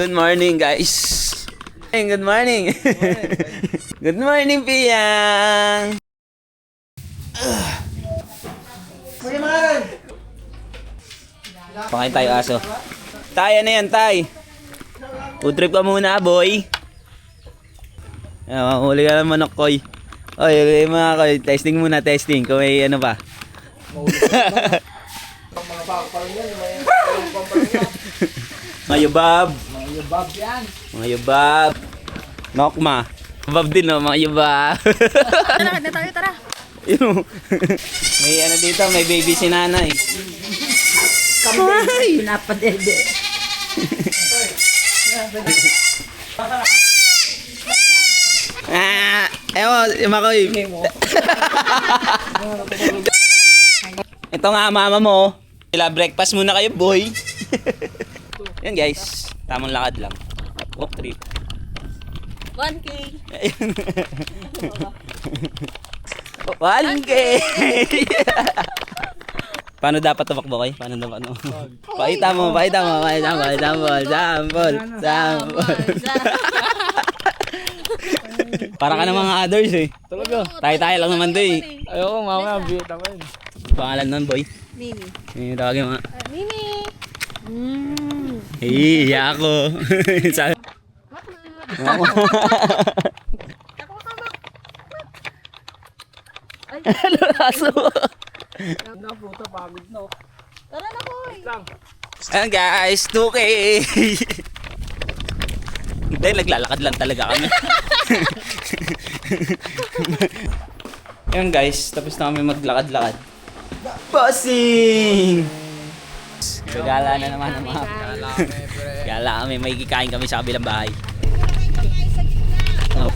Good morning, guys. Hey, good morning. Good morning, Piyang. Pakain tayo aso. Tay, ano yan, Tay? Food trip ka muna, boy. Huli ka ng manok, Koy. Oy, mga Koy, testing muna, testing. Kung may ano pa. Mga yubab. Mga yubab yan. Mga yubab. Nokma. Yubab din, no? Mga yubab. Tara, na tayo, tara. Yun. May ano dito, may baby si nanay. Ay! Pinapadede. Ewan, Makoy. Ito nga, mama mo. Breakfast muna kayo, boy. Yan, guys. Tamang lakad lang. Walk trip. 1K. 1K! Paano dapat tumakbo kayo? Paano dapat no? Pakita mo. Sample. Para ka ng mga others eh. Talaga. Tayo lang naman doon eh. Ayoko, mamaya bita ko yun. Pangalan nun, boy? Mimi. Tawagin mo. Mimi. Hey, ako. Sabi. Ako. Ano raso? Naputa, pagod no. Tara na, boy. Lang. Ayan guys, 2K. Hindi, naglalakad lang talaga kami. Ayan guys, tapos na kami maglakad-lakad. Bossing! Gala na naman ang mga. Gala kami, may kikain kami sa kabilang bahay. Oh.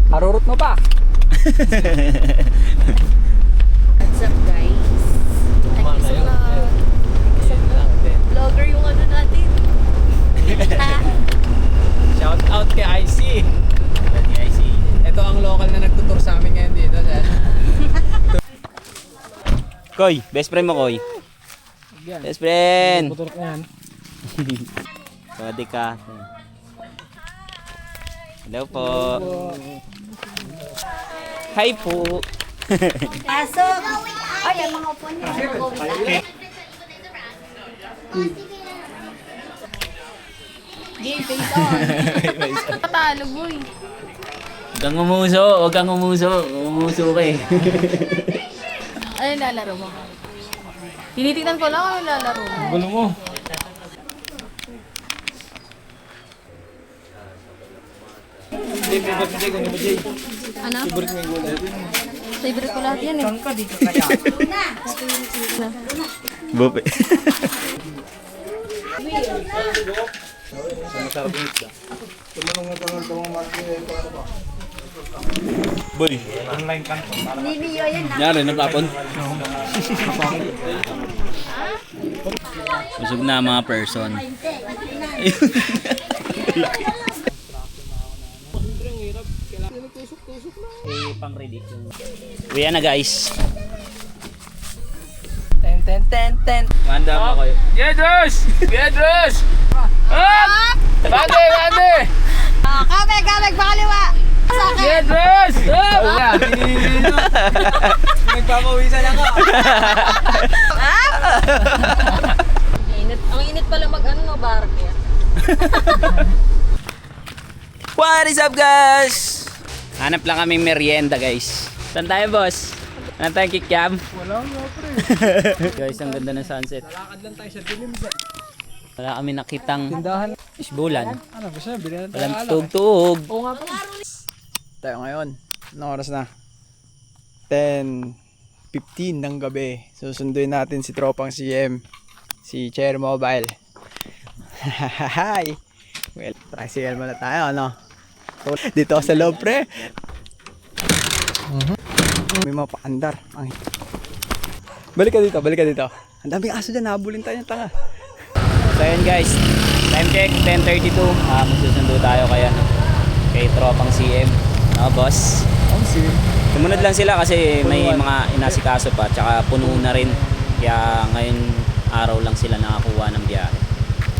Harurot mo pa. What's up, guys? Vlogger yung ano natin. Shout out kay IC. Ito ang local na nagtutur sa amin ngayon dito. Koy, best friend mo, Koy. Best friend. Tutur ko yan. Pwede ka. Hello po. Hi po. Pasok! Ay, ang mga upo niya. Game face on. Patalo, boy. Huwag kang umuso. Umuso ka eh. Ano lalaro mo? Tinitignan ko lang ano lalaro mo. Gulo mo. Ano? Favorite ko lahat yan eh. Saan ka dito kaya? Bope. Boy, Online kanto. Niliyo yan ah. nyari natapon. Busog na mga person. Pang ready. Uwi na guys. Ten. Manda pa kayo. Gedros! Hop! Bande! Kameg, baliwa! Sa akin! Gedros! Hop! Nagpapawisan ako. Ang init pala mag-ano no, barke. What is up guys? Hanap lang kaming merienda guys. Saan tayo boss? Saan tayo kikiam? Wala nga pre. Guys, ang ganda ng sunset. Lakad lang tayo sa dilim. Wala kami nakitang Tindahan. isbulan. Ano ba siya? Bilhan tayo Walang alak. tugtog. Oo nga po. Tayo ngayon. Anong oras na? 10:15 ng gabi. Susunduin natin si tropang CM. Si Cherry Mobile. Hi! Well, tricycle muna tayo, ano? Dito sa loob, pre. May mga paandar. Balik ka dito. Ang daming aso dyan, nabulin tayo ng tanga. So yun guys, time check 10:32. Magsusundo tayo kay tropang CM. Boss. Sumunod lang sila kasi may mga inasikaso pa, tsaka puno na rin. Kaya ngayon araw lang sila nakakuha ng biyahe.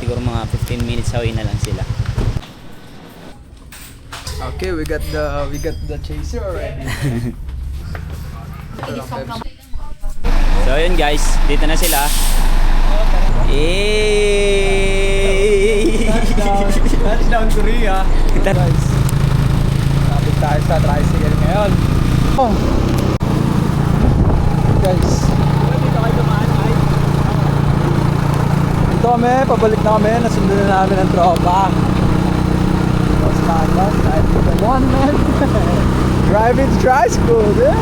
Siguro mga 15 minutes away na lang sila. Okay, we got the chaser already. So yun guys, dito na sila. Touchdown Korea. Guys, lapit tayo sa tricycle ngayon. Oh. Guys, dito kami, pabalik na kami. Nasundo na namin ang tropa. Los Canvas, I think the one man. Driving tricycle, dude.